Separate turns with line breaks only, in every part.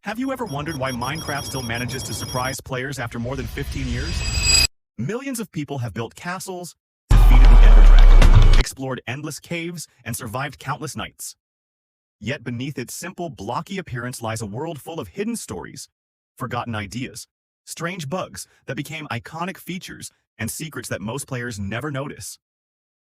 Have you ever wondered why Minecraft still manages to surprise players after more than 15 years? Millions of people have built castles, defeated the Ender Dragon, explored endless caves, and survived countless nights. Yet beneath its simple, blocky appearance lies a world full of hidden stories, forgotten ideas, strange bugs that became iconic features, and secrets that most players never notice.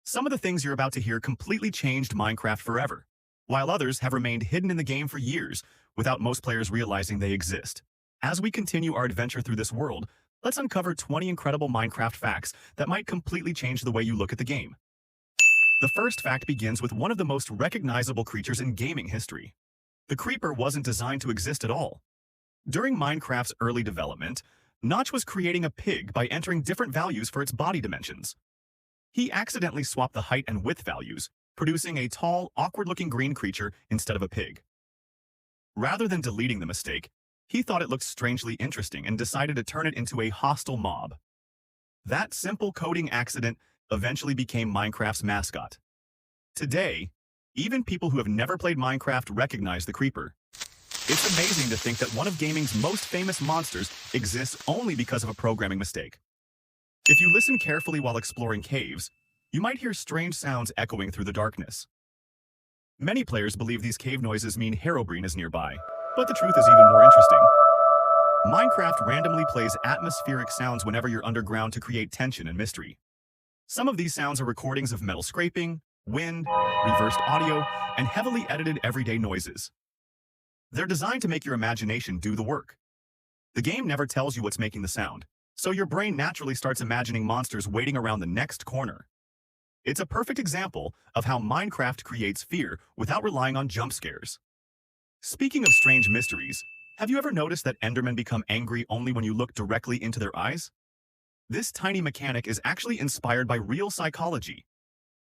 Some of the things you're about to hear completely changed Minecraft forever, while others have remained hidden in the game for years without most players realizing they exist. As we continue our adventure through this world, let's uncover 20 incredible Minecraft facts that might completely change the way you look at the game. The first fact begins with one of the most recognizable creatures in gaming history. The creeper wasn't designed to exist at all. During Minecraft's early development, Notch was creating a pig by entering different values for its body dimensions. He accidentally swapped the height and width values, producing a tall, awkward-looking green creature instead of a pig. Rather than deleting the mistake, he thought it looked strangely interesting and decided to turn it into a hostile mob. That simple coding accident eventually became Minecraft's mascot. Today, even people who have never played Minecraft recognize the creeper. It's amazing to think that one of gaming's most famous monsters exists only because of a programming mistake. If you listen carefully while exploring caves, you might hear strange sounds echoing through the darkness. Many players believe these cave noises mean Herobrine is nearby, but the truth is even more interesting. Minecraft randomly plays atmospheric sounds whenever you're underground to create tension and mystery. Some of these sounds are recordings of metal scraping, wind, reversed audio, and heavily edited everyday noises. They're designed to make your imagination do the work. The game never tells you what's making the sound, so your brain naturally starts imagining monsters waiting around the next corner. It's a perfect example of how Minecraft creates fear without relying on jump scares. Speaking of strange mysteries, have you ever noticed that Endermen become angry only when you look directly into their eyes? This tiny mechanic is actually inspired by real psychology.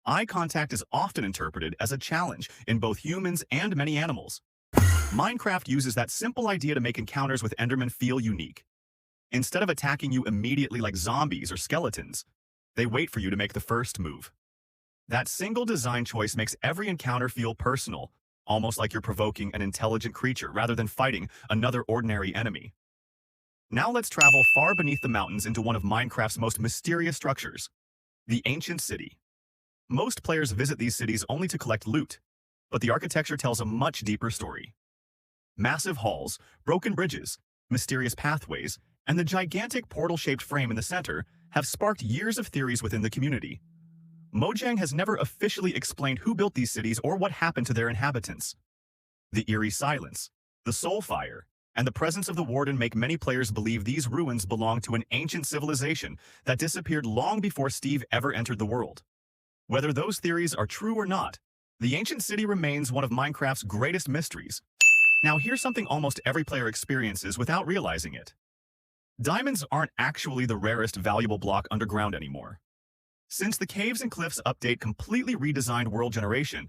Eye contact is often interpreted as a challenge in both humans and many animals. Minecraft uses that simple idea to make encounters with Endermen feel unique. Instead of attacking you immediately like zombies or skeletons, they wait for you to make the first move. That single design choice makes every encounter feel personal, almost like you're provoking an intelligent creature rather than fighting another ordinary enemy. Now let's travel far beneath the mountains into one of Minecraft's most mysterious structures, the Ancient City. Most players visit these cities only to collect loot, but the architecture tells a much deeper story. Massive halls, broken bridges, mysterious pathways, and the gigantic portal-shaped frame in the center have sparked years of theories within the community. Mojang has never officially explained who built these cities or what happened to their inhabitants. The eerie silence, the soul fire, and the presence of the warden make many players believe these ruins belong to an ancient civilization that disappeared long before Steve ever entered the world. Whether those theories are true or not, the ancient city remains one of Minecraft's greatest mysteries. Now here's something almost every player experiences without realizing it. Diamonds aren't actually the rarest valuable block underground anymore. Since the Caves and Cliffs update completely redesigned World Generation,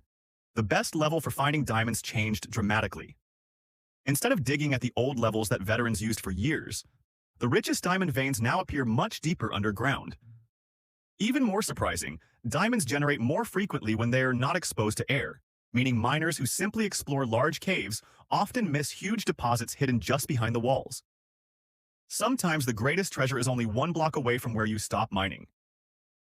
the best level for finding diamonds changed dramatically. Instead of digging at the old levels that veterans used for years, the richest diamond veins now appear much deeper underground. Even more surprising, diamonds generate more frequently when they are not exposed to air, meaning miners who simply explore large caves often miss huge deposits hidden just behind the walls. Sometimes the greatest treasure is only one block away from where you stop mining.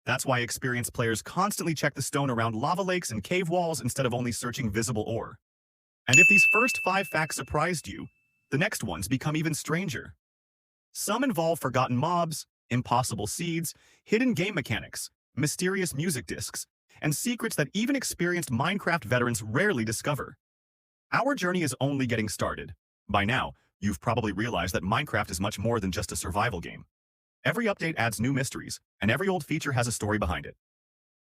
That's why experienced players constantly check the stone around lava lakes and cave walls instead of only searching visible ore. And if these first 5 facts surprised you, the next ones become even stranger. Some involve forgotten mobs, impossible seeds, hidden game mechanics, mysterious music discs, and secrets that even experienced Minecraft veterans rarely discover. Our journey is only getting started. By now, you've probably realized that Minecraft is much more than just a survival game. Every update adds new mysteries, and every old feature has a story behind it.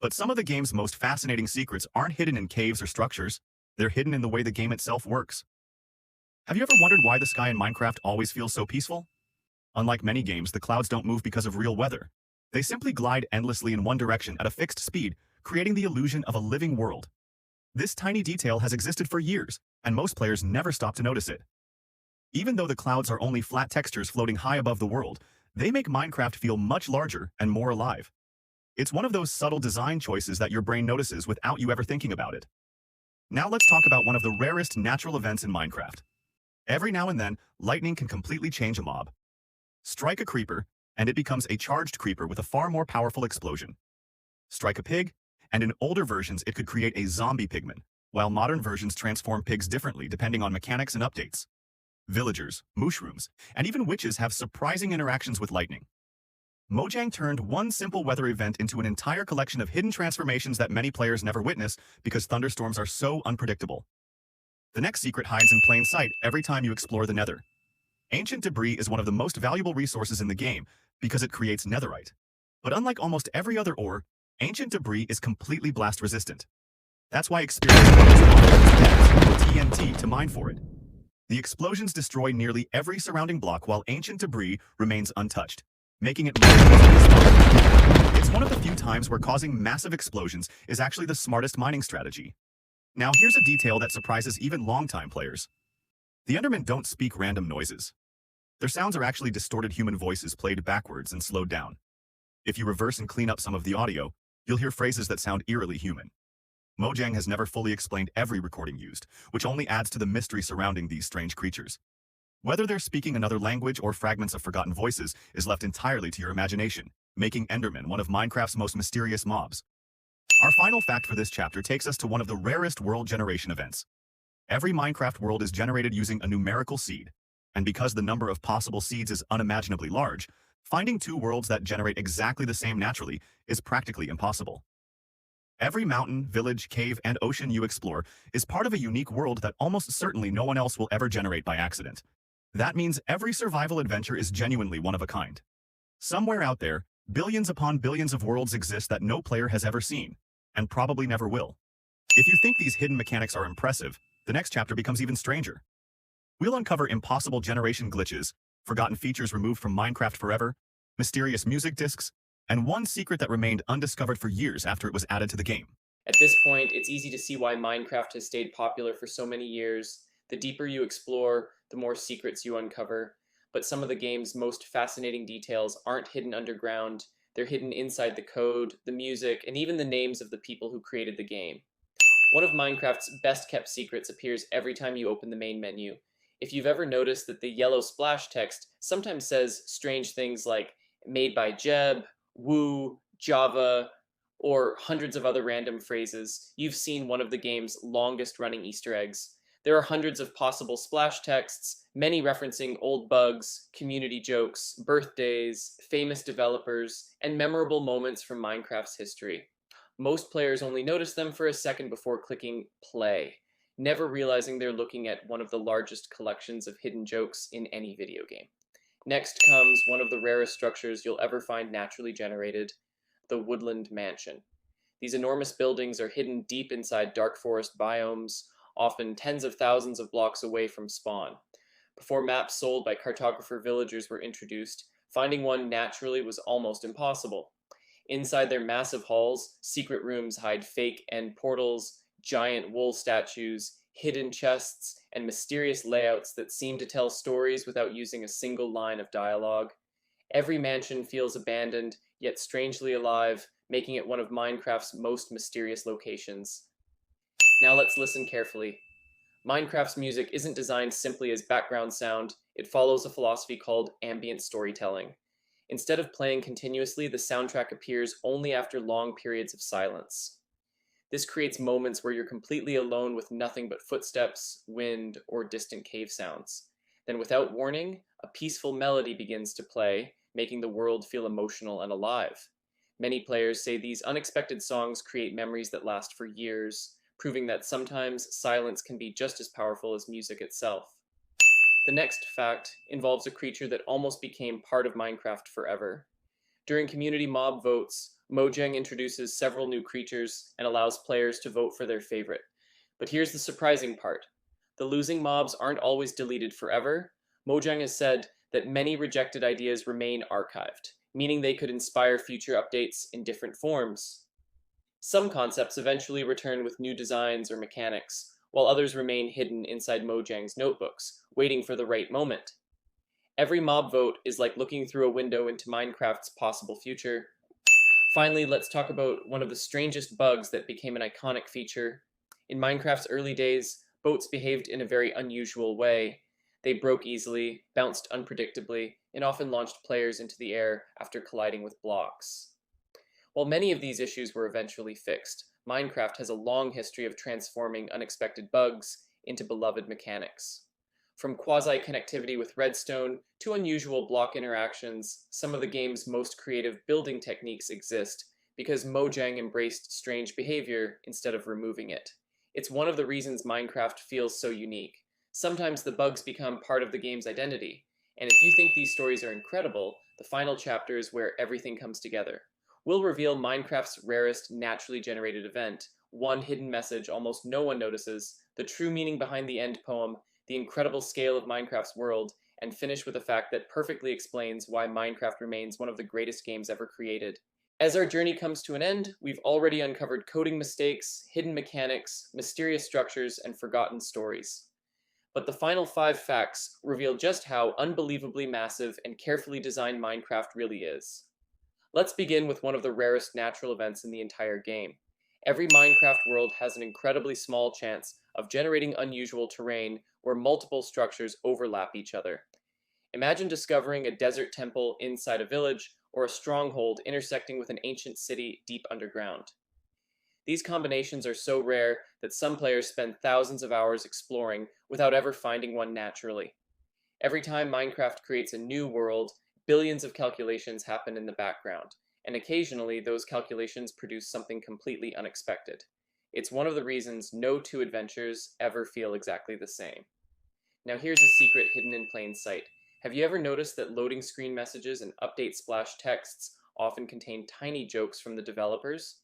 But some of the game's most fascinating secrets aren't hidden in caves or structures, they're hidden in the way the game itself works. Have you ever wondered why the sky in Minecraft always feels so peaceful? Unlike many games, the clouds don't move because of real weather. They simply glide endlessly in one direction at a fixed speed, creating the illusion of a living world. This tiny detail has existed for years, and most players never stop to notice it. Even though the clouds are only flat textures floating high above the world, they make Minecraft feel much larger and more alive. It's one of those subtle design choices that your brain notices without you ever thinking about it. Now let's talk about one of the rarest natural events in Minecraft, Every now and then, lightning can completely change a mob. Strike a creeper, and it becomes a charged creeper with a far more powerful explosion. Strike a pig, and in older versions it could create a zombie pigman, while modern versions transform pigs differently depending on mechanics and updates. Villagers, mushrooms, and even witches have surprising interactions with lightning. Mojang turned one simple weather event into an entire collection of hidden transformations that many players never witness because thunderstorms are so unpredictable. The next secret hides in plain sight every time you explore the Nether. Ancient Debris is one of the most valuable resources in the game because it creates netherite. But unlike almost every other ore, Ancient Debris is completely blast resistant. That's why experienced players often use TNT to mine for it. The explosions destroy nearly every surrounding block while Ancient Debris remains untouched, making it more easily spawned. It's one of the few times where causing massive explosions is actually the smartest mining strategy. Now here's a detail that surprises even long-time players. The Endermen don't speak random noises. Their sounds are actually distorted human voices played backwards and slowed down. If you reverse and clean up some of the audio, you'll hear phrases that sound eerily human. Mojang has never fully explained every recording used, which only adds to the mystery surrounding these strange creatures. Whether they're speaking another language or fragments of forgotten voices is left entirely to your imagination, making Endermen one of Minecraft's most mysterious mobs. Our final fact for this chapter takes us to one of the rarest world generation events. Every Minecraft world is generated using a numerical seed, and because the number of possible seeds is unimaginably large, finding two worlds that generate exactly the same naturally is practically impossible. Every mountain, village, cave, and ocean you explore is part of a unique world that almost certainly no one else will ever generate by accident. That means every survival adventure is genuinely one of a kind. Somewhere out there, billions upon billions of worlds exist that no player has ever seen, and probably never will. If you think these hidden mechanics are impressive, the next chapter becomes even stranger. We'll uncover impossible generation glitches, forgotten features removed from Minecraft forever, mysterious music discs, and one secret that remained undiscovered for years after it was added to the game.
At this point, it's easy to see why Minecraft has stayed popular for so many years. The deeper you explore, the more secrets you uncover. But some of the game's most fascinating details aren't hidden underground. They're hidden inside the code, the music, and even the names of the people who created the game. One of Minecraft's best kept secrets appears every time you open the main menu. If you've ever noticed that the yellow splash text sometimes says strange things like made by Jeb, Woo, Java, or hundreds of other random phrases, you've seen one of the game's longest running Easter eggs. There are hundreds of possible splash texts, many referencing old bugs, community jokes, birthdays, famous developers, and memorable moments from Minecraft's history. Most players only notice them for a second before clicking play, never realizing they're looking at one of the largest collections of hidden jokes in any video game. Next comes one of the rarest structures you'll ever find naturally generated, the Woodland Mansion. These enormous buildings are hidden deep inside dark forest biomes, often tens of thousands of blocks away from spawn. Before maps sold by cartographer villagers were introduced, finding one naturally was almost impossible. Inside their massive halls, secret rooms hide fake end portals, giant wool statues, hidden chests, and mysterious layouts that seem to tell stories without using a single line of dialogue. Every mansion feels abandoned, yet strangely alive, making it one of Minecraft's most mysterious locations. Now let's listen carefully. Minecraft's music isn't designed simply as background sound, it follows a philosophy called ambient storytelling. Instead of playing continuously, the soundtrack appears only after long periods of silence. This creates moments where you're completely alone with nothing but footsteps, wind, or distant cave sounds. Then, without warning, a peaceful melody begins to play, making the world feel emotional and alive. Many players say these unexpected songs create memories that last for years, proving that sometimes silence can be just as powerful as music itself. The next fact involves a creature that almost became part of Minecraft forever. During community mob votes, Mojang introduces several new creatures and allows players to vote for their favorite. But here's the surprising part. The losing mobs aren't always deleted forever. Mojang has said that many rejected ideas remain archived, meaning they could inspire future updates in different forms. Some concepts eventually return with new designs or mechanics, while others remain hidden inside Mojang's notebooks, waiting for the right moment. Every mob vote is like looking through a window into Minecraft's possible future. Finally, let's talk about one of the strangest bugs that became an iconic feature. In Minecraft's early days, boats behaved in a very unusual way. They broke easily, bounced unpredictably, and often launched players into the air after colliding with blocks. While many of these issues were eventually fixed, Minecraft has a long history of transforming unexpected bugs into beloved mechanics. From quasi-connectivity with redstone to unusual block interactions, some of the game's most creative building techniques exist because Mojang embraced strange behavior instead of removing it. It's one of the reasons Minecraft feels so unique. Sometimes the bugs become part of the game's identity, and if you think these stories are incredible, the final chapter is where everything comes together. We'll reveal Minecraft's rarest naturally generated event, one hidden message almost no one notices, the true meaning behind the end poem, the incredible scale of Minecraft's world, and finish with a fact that perfectly explains why Minecraft remains one of the greatest games ever created. As our journey comes to an end, we've already uncovered coding mistakes, hidden mechanics, mysterious structures, and forgotten stories. But the final 5 facts reveal just how unbelievably massive and carefully designed Minecraft really is. Let's begin with one of the rarest natural events in the entire game. Every Minecraft world has an incredibly small chance of generating unusual terrain where multiple structures overlap each other. Imagine discovering a desert temple inside a village or a stronghold intersecting with an ancient city deep underground. These combinations are so rare that some players spend thousands of hours exploring without ever finding one naturally. Every time Minecraft creates a new world, billions of calculations happen in the background, and occasionally those calculations produce something completely unexpected. It's one of the reasons no two adventures ever feel exactly the same. Now here's a secret hidden in plain sight. Have you ever noticed that loading screen messages and update splash texts often contain tiny jokes from the developers?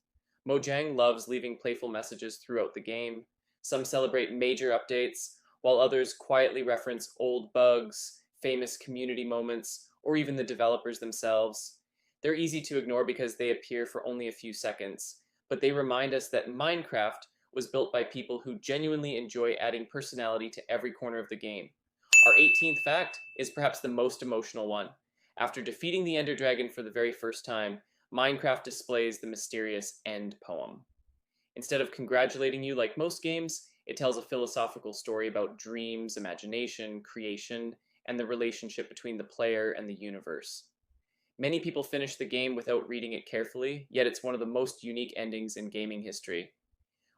Mojang loves leaving playful messages throughout the game. Some celebrate major updates, while others quietly reference old bugs, famous community moments, or even the developers themselves. They're easy to ignore because they appear for only a few seconds, but they remind us that Minecraft was built by people who genuinely enjoy adding personality to every corner of the game. Our 18th fact is perhaps the most emotional one. After defeating the Ender Dragon for the very first time, Minecraft displays the mysterious end poem. Instead of congratulating you like most games, it tells a philosophical story about dreams, imagination, creation, and the relationship between the player and the universe. Many people finish the game without reading it carefully, yet it's one of the most unique endings in gaming history.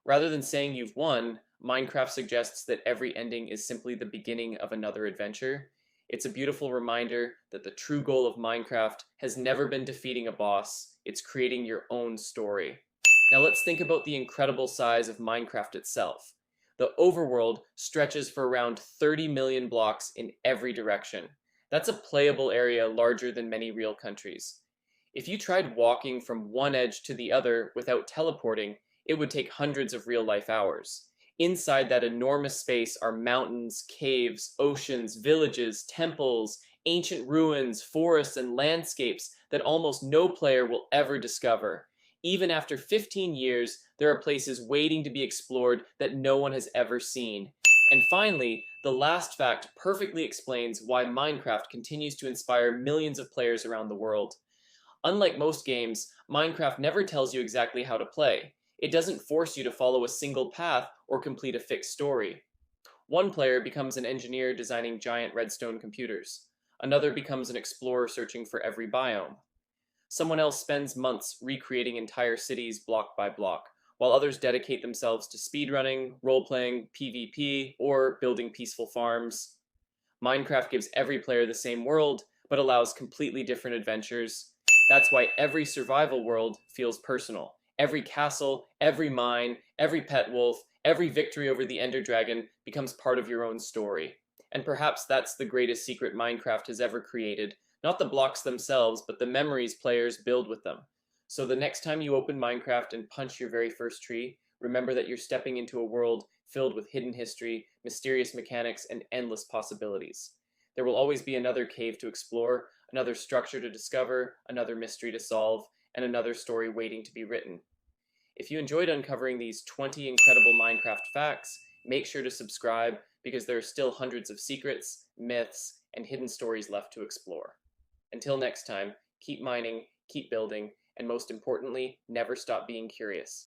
Rather than saying you've won, Minecraft suggests that every ending is simply the beginning of another adventure. It's a beautiful reminder that the true goal of Minecraft has never been defeating a boss, it's creating your own story. Now let's think about the incredible size of Minecraft itself. The overworld stretches for around 30 million blocks in every direction. That's a playable area larger than many real countries. If you tried walking from one edge to the other without teleporting, it would take hundreds of real-life hours. Inside that enormous space are mountains, caves, oceans, villages, temples, ancient ruins, forests, and landscapes that almost no player will ever discover. Even after 15 years, there are places waiting to be explored that no one has ever seen. And finally, the last fact perfectly explains why Minecraft continues to inspire millions of players around the world. Unlike most games, Minecraft never tells you exactly how to play. It doesn't force you to follow a single path or complete a fixed story. One player becomes an engineer designing giant redstone computers. Another becomes an explorer searching for every biome. Someone else spends months recreating entire cities block by block, while others dedicate themselves to speedrunning, role-playing, PvP, or building peaceful farms. Minecraft gives every player the same world, but allows completely different adventures. That's why every survival world feels personal. Every castle, every mine, every pet wolf, every victory over the Ender Dragon becomes part of your own story. And perhaps that's the greatest secret Minecraft has ever created. Not the blocks themselves, but the memories players build with them. So the next time you open Minecraft and punch your very first tree, remember that you're stepping into a world filled with hidden history, mysterious mechanics, and endless possibilities. There will always be another cave to explore, another structure to discover, another mystery to solve, and another story waiting to be written. If you enjoyed uncovering these 20 incredible Minecraft facts, make sure to subscribe because there are still hundreds of secrets, myths, and hidden stories left to explore. Until next time, keep mining, keep building, and most importantly, never stop being curious.